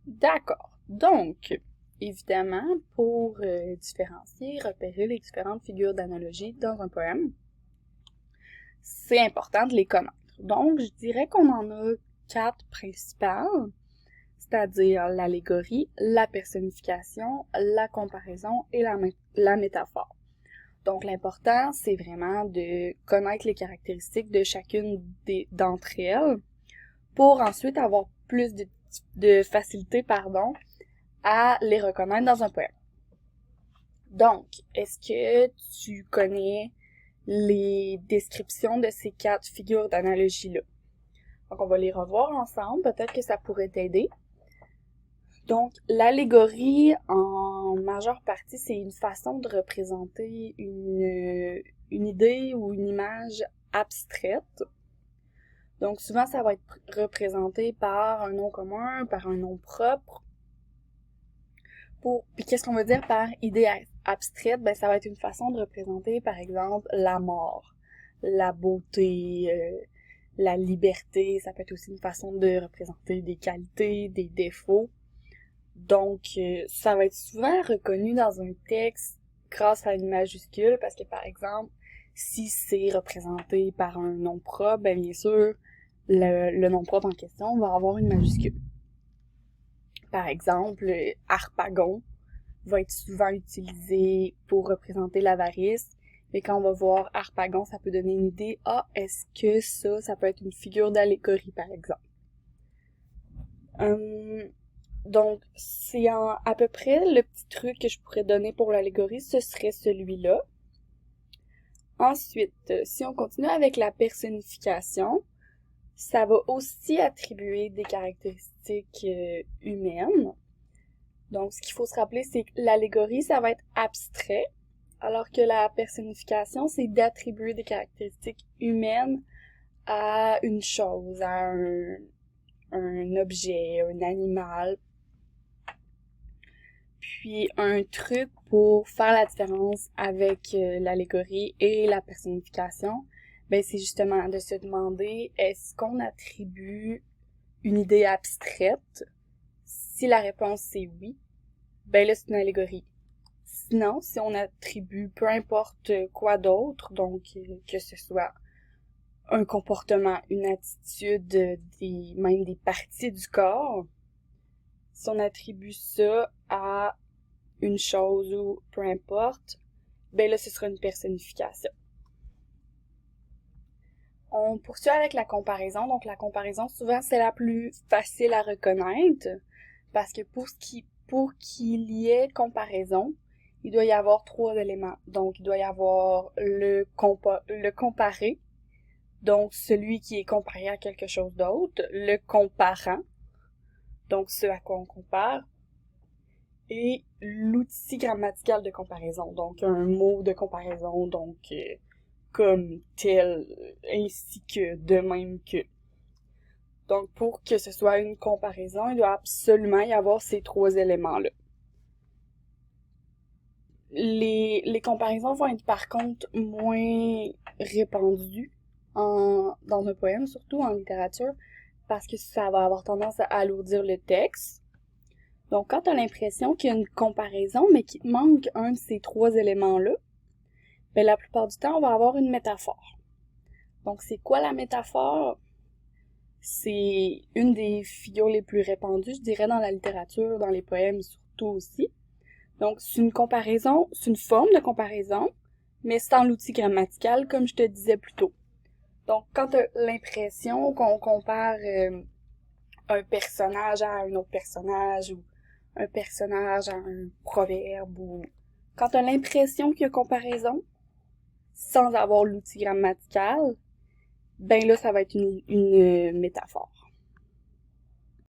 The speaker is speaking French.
D'accord. Donc, évidemment, pour différencier, repérer les différentes figures d'analogie dans un poème, c'est important de les connaître. Donc, je dirais qu'on en a 4 principales, c'est-à-dire l'allégorie, la personnification, la comparaison et la métaphore. Donc, l'important, c'est vraiment de connaître les caractéristiques de chacune d'entre elles pour ensuite avoir plus de facilité, à les reconnaître dans un poème. Donc, est-ce que tu connais les descriptions de ces 4 figures d'analogie-là? Donc, on va les revoir ensemble. Peut-être que ça pourrait t'aider. Donc, l'allégorie, en majeure partie, c'est une façon de représenter une idée ou une image abstraite. Donc, souvent, ça va être représenté par un nom commun, par un nom propre. Puis qu'est-ce qu'on veut dire par idée abstraite? Ben, ça va être une façon de représenter, par exemple, la mort, la beauté, la liberté. Ça peut être aussi une façon de représenter des qualités, des défauts. Donc, ça va être souvent reconnu dans un texte grâce à une majuscule parce que, par exemple, si c'est représenté par un nom propre, ben bien sûr, le nom propre en question va avoir une majuscule. Par exemple, Harpagon va être souvent utilisé pour représenter l'avarice, mais quand on va voir Harpagon, ça peut donner une idée, est-ce que ça peut être une figure d'allégorie, par exemple. Donc, c'est à peu près le petit truc que je pourrais donner pour l'allégorie, ce serait celui-là. Ensuite, si on continue avec la personnification, ça va aussi attribuer des caractéristiques humaines. Donc, ce qu'il faut se rappeler, c'est que l'allégorie, ça va être abstrait, alors que la personnification, c'est d'attribuer des caractéristiques humaines à une chose, à un objet, un animal. Puis, un truc pour faire la différence avec l'allégorie et la personnification, ben, c'est justement de se demander, est-ce qu'on attribue une idée abstraite? Si la réponse c'est oui, ben là, c'est une allégorie. Sinon, si on attribue peu importe quoi d'autre, donc que ce soit un comportement, une attitude, même des parties du corps, si on attribue ça à une chose ou peu importe, ben là, ce sera une personnification. On poursuit avec la comparaison. Donc, la comparaison, souvent, c'est la plus facile à reconnaître parce que pour qu'il y ait comparaison, il doit y avoir 3 éléments. Donc, il doit y avoir le comparé, donc celui qui est comparé à quelque chose d'autre, le comparant, donc ce à quoi on compare, et l'outil grammatical de comparaison, donc un mot de comparaison, donc comme tel, ainsi que, de même que. Donc, pour que ce soit une comparaison, il doit absolument y avoir ces 3 éléments-là. Les comparaisons vont être par contre moins répandues dans un poème, surtout en littérature, parce que ça va avoir tendance à alourdir le texte. Donc, quand tu as l'impression qu'il y a une comparaison, mais qu'il manque un de ces 3 éléments-là, ben, la plupart du temps, on va avoir une métaphore. Donc, c'est quoi la métaphore? C'est une des figures les plus répandues, je dirais, dans la littérature, dans les poèmes surtout aussi. Donc, c'est une comparaison, c'est une forme de comparaison, mais sans l'outil grammatical, comme je te disais plus tôt. Donc, quand tu as l'impression qu'on compare un personnage à un autre personnage, ou un personnage à un proverbe, ou quand tu as l'impression qu'il y a comparaison, sans avoir l'outil grammatical, ben là, ça va être une métaphore.